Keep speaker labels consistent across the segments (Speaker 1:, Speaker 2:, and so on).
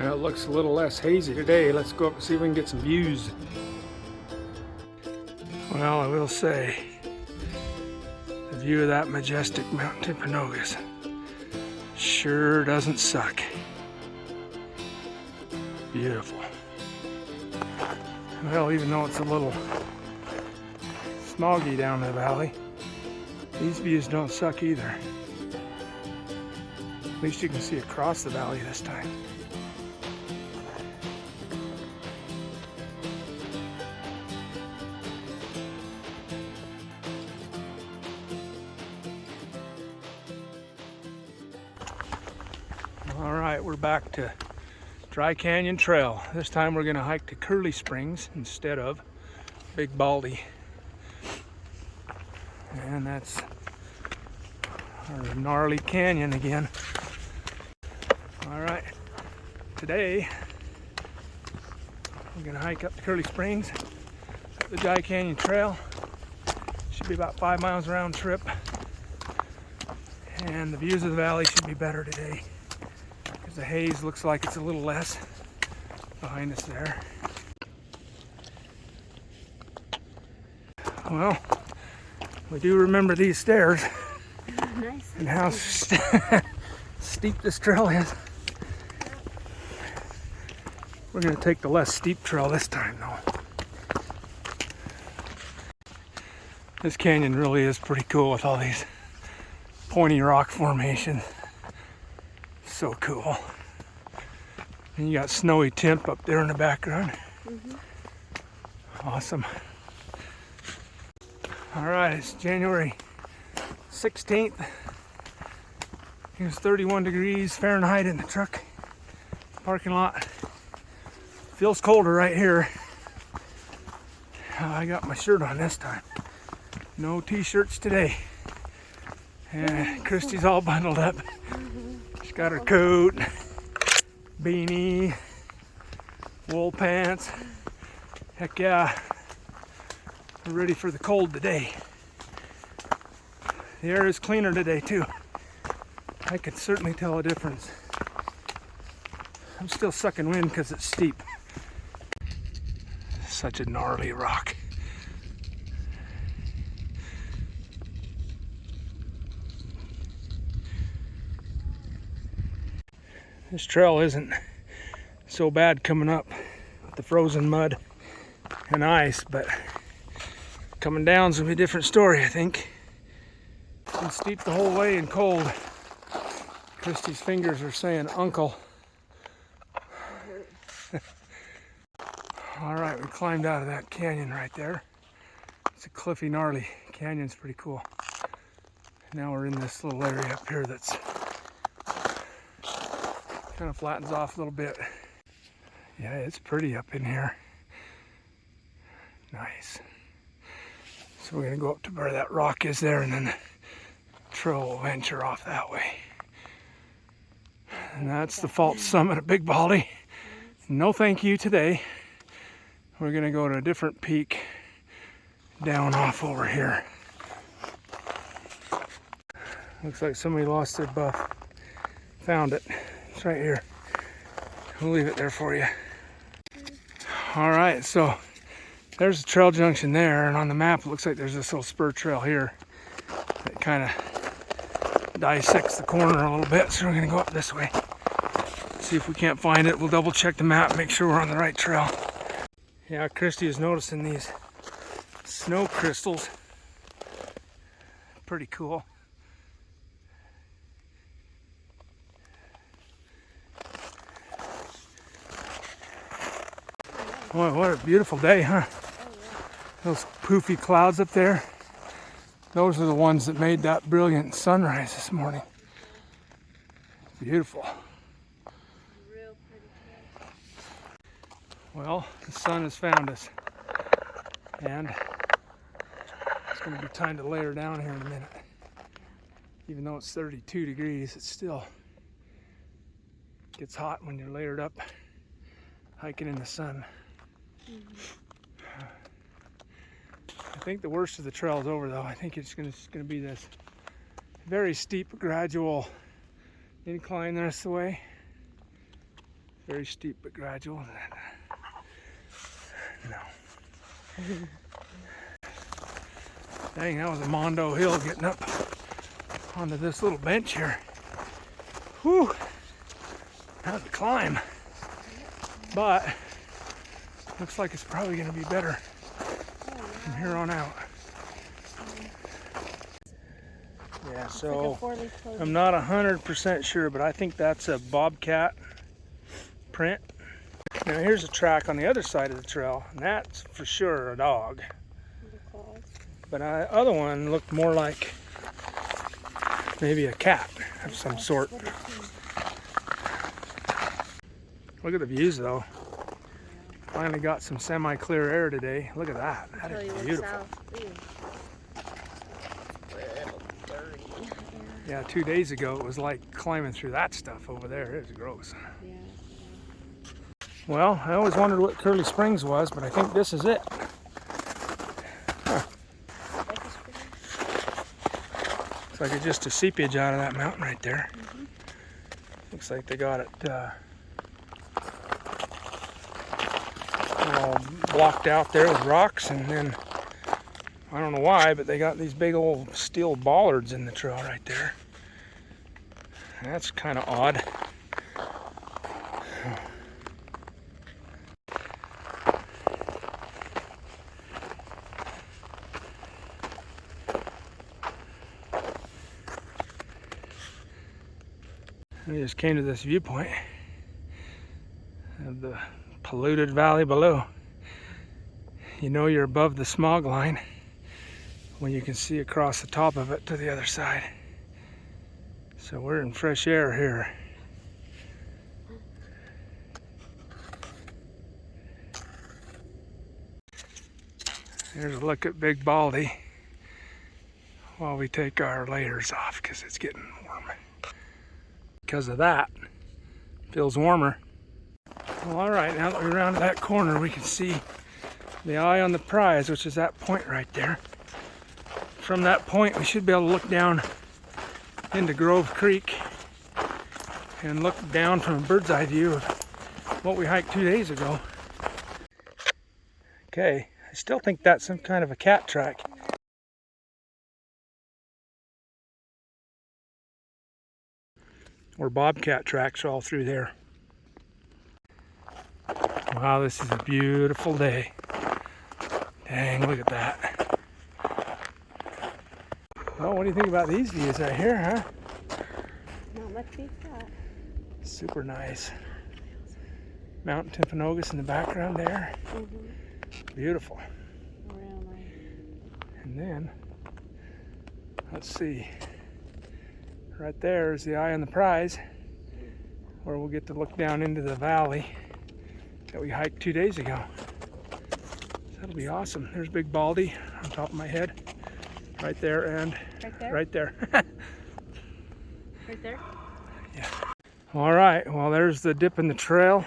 Speaker 1: Well, it looks a little less hazy today. Let's go up and see if we can get some views. Well, I will say, the view of that majestic Mount Timpanogos sure doesn't suck. Beautiful. Well, even though it's a little smoggy down the valley, these views don't suck either. At least you can see across the valley this time. Alright, we're back to Dry Canyon Trail. This time we're going to hike to Curley Springs instead of Big Baldy. And that's our gnarly canyon again. Alright, today we're going to hike up to Curley Springs, up the Dry Canyon Trail. Should be about 5 miles round trip. And the views of the valley should be better today, because the haze looks like it's a little less behind us there. Well, we do remember these stairs.
Speaker 2: Nice.
Speaker 1: And how steep this trail is. We're going to take the less steep trail this time though. This canyon really is pretty cool with all these pointy rock formations. So cool. And you got snowy Timp up there in the background. Awesome. Alright, it's January 16th. It was 31 degrees Fahrenheit in the truck parking lot. Feels colder right here. I got my shirt on this time. No t-shirts today. And Christy's all bundled up. She's got her coat, beanie, wool pants. Heck yeah. We're ready for the cold today. The air is cleaner today too. I can certainly tell a difference. I'm still sucking wind because it's steep. Such a gnarly rock. This trail isn't so bad coming up with the frozen mud and ice, but coming down's gonna be a different story, I think. It's been steep the whole way and cold. Christy's fingers are saying uncle. Alright, we climbed out of that canyon right there. It's a cliffy, gnarly canyon's pretty cool. Now we're in this little area up here that's kind of flattens off a little bit. Yeah, it's pretty up in here. Nice. So we're gonna go up to where that rock is there, and then the trail will venture off that way. And that's the false summit of Big Baldy. No thank you today. We're gonna go to a different peak down off over here. Looks like somebody lost their buff. Found it. It's right here. We'll leave it there for you. Alright, so there's a trail junction there, and on the map it looks like there's this little spur trail here that kind of dissects the corner a little bit, so we're going to go up this way. See if we can't find it. We'll double check the map, make sure we're on the right trail. Yeah, Christy is noticing these snow crystals. Pretty cool. Boy, what a beautiful day, huh? Those poofy clouds up there, those are the ones that made that brilliant sunrise this morning. Beautiful. Well, the sun has found us, and it's going to be time to layer down here in a minute. Even though it's 32 degrees, it still gets hot when you're layered up hiking in the sun. I think the worst of the trail is over though. I think it's going to be this very steep, gradual incline the rest of the way. Very steep but gradual. No. Dang, that was a mondo hill getting up onto this little bench here. Whew. That was a climb. But looks like it's probably going to be better from here on out. Yeah, so I'm not 100% sure, but I think that's a Bobcat print. Now here's a track on the other side of the trail, and that's for sure a dog. But the other one looked more like maybe a cat of some sort. Look at the views though. Finally got some semi-clear air today. Look at that. That is beautiful. Yeah, 2 days ago it was like climbing through that stuff over there. It was gross.
Speaker 2: Yeah.
Speaker 1: Well, I always wondered what Curley Springs was, but I think this is it. Huh. Looks like it's just a seepage out of that mountain right there. Looks like they got it all blocked out there with rocks, and then I don't know why, but they got these big old steel bollards in the trail right there. That's kind of odd. We just came to this viewpoint of the polluted valley below. You know you're above the smog line when you can see across the top of it to the other side. So we're in fresh air here. Here's a look at Big Baldy while we take our layers off because it's getting warm. Because of that, it feels warmer. Well, all right, now that we're around that corner, we can see the eye on the prize, which is that point right there. From that point, we should be able to look down into Grove Creek and look down from a bird's eye view of what we hiked 2 days ago. Okay, I still think that's some kind of a cat track. Or bobcat tracks all through there. Wow, this is a beautiful day. Dang, look at that. Well, what do you think about these views out here, huh?
Speaker 2: Not much beats that.
Speaker 1: Super nice. Mount Timpanogos in the background there. Beautiful.
Speaker 2: Real nice.
Speaker 1: And then, let's see. Right there is the eye on the prize, where we'll get to look down into the valley that we hiked 2 days ago. So that'll be awesome. There's Big Baldy on top of my head. Right there and right there.
Speaker 2: Right there?
Speaker 1: Yeah. All right, well there's the dip in the trail.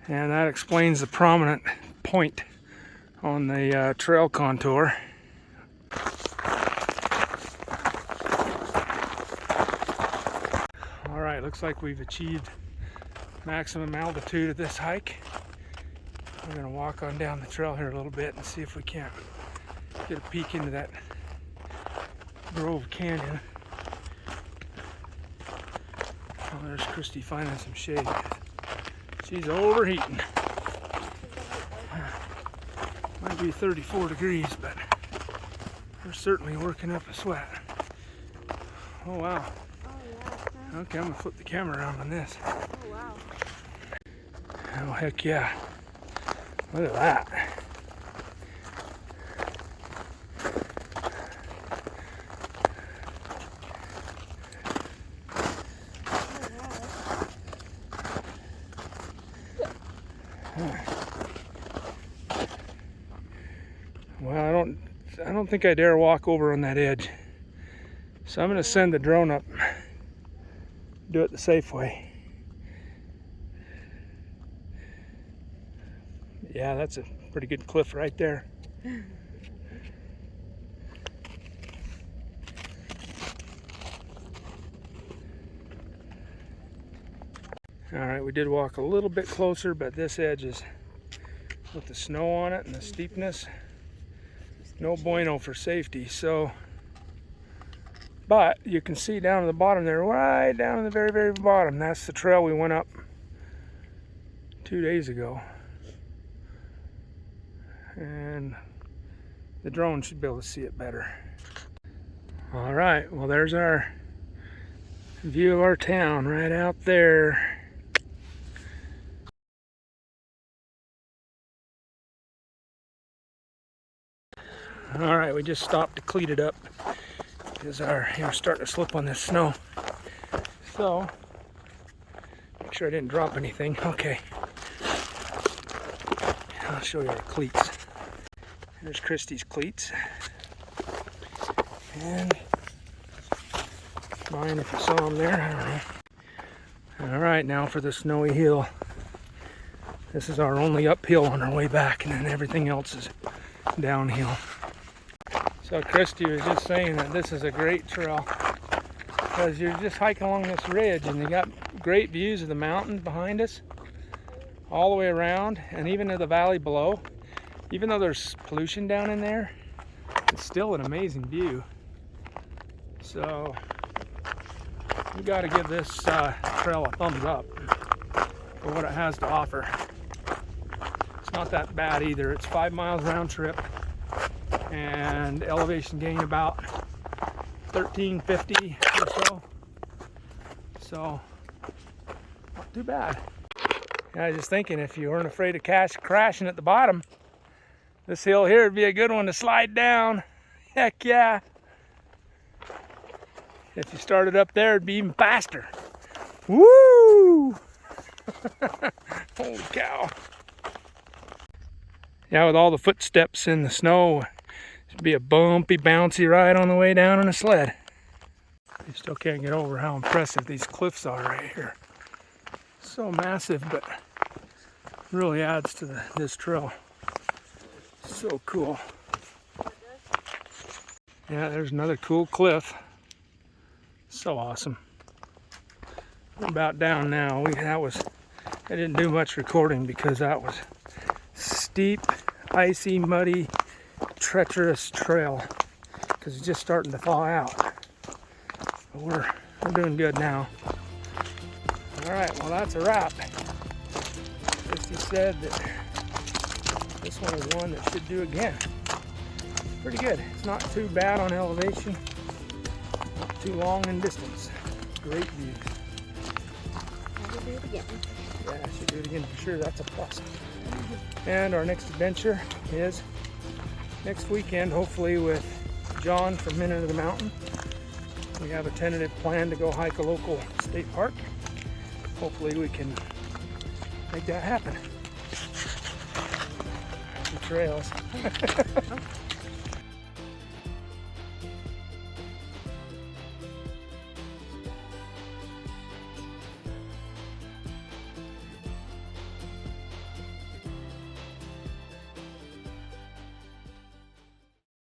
Speaker 1: And that explains the prominent point on the trail contour. All right, looks like we've achieved maximum altitude of this hike. We're gonna walk on down the trail here a little bit and see if we can't get a peek into that Grove Canyon. Oh, there's Christy finding some shade. She's overheating. Might be 34 degrees, but we're certainly working up a sweat. Oh wow. Okay, I'm gonna flip the camera around on this.
Speaker 2: Oh wow.
Speaker 1: Oh heck yeah. Look at that. Well, I don't think I dare walk over on that edge. So I'm gonna send the drone up. Do it the safe way. Yeah, that's a pretty good cliff right there. All right, we did walk a little bit closer, but this edge is, with the snow on it and the steepness, no bueno for safety. So, but you can see down at the bottom there, right down at the very, very bottom, that's the trail we went up 2 days ago. And the drone should be able to see it better. All right, well, there's our view of our town right out there. All right, we just stopped to cleat it up because we're starting to slip on this snow. So, make sure I didn't drop anything. Okay, I'll show you our cleats. There's Christy's cleats, and mine, if you saw them there, I don't know. All right, now for the snowy hill. This is our only uphill on our way back, and then everything else is downhill. So Christy was just saying that this is a great trail because you're just hiking along this ridge and you got great views of the mountains behind us all the way around, and even to the valley below. Even though there's pollution down in there, it's still an amazing view. So we got to give this trail a thumbs up for what it has to offer. It's not that bad either. It's 5 miles round trip and elevation gain about 1350 or so. So not too bad. I was just thinking, if you weren't afraid of crashing at the bottom, this hill here would be a good one to slide down. Heck yeah. If you started up there, it'd be even faster. Woo! Holy cow. Yeah, with all the footsteps in the snow, it'd be a bumpy, bouncy ride on the way down in a sled. You still can't get over how impressive these cliffs are right here. So massive, but really adds to this trail. So cool. Yeah, there's another cool cliff. So awesome. We're about down now. I didn't do much recording because that was steep, icy, muddy, treacherous trail because it's just starting to thaw out. But we're doing good now. All right, well, that's a wrap. Christy said that this one is one that should do again. Pretty good. It's not too bad on elevation, not too long in distance. Great views.
Speaker 2: I will do it again.
Speaker 1: Yeah, I should do it again for sure. That's a plus. And our next adventure is next weekend, hopefully with John from Minuteonthemountain. We have a tentative plan to go hike a local state park. Hopefully we can make that happen. Trails.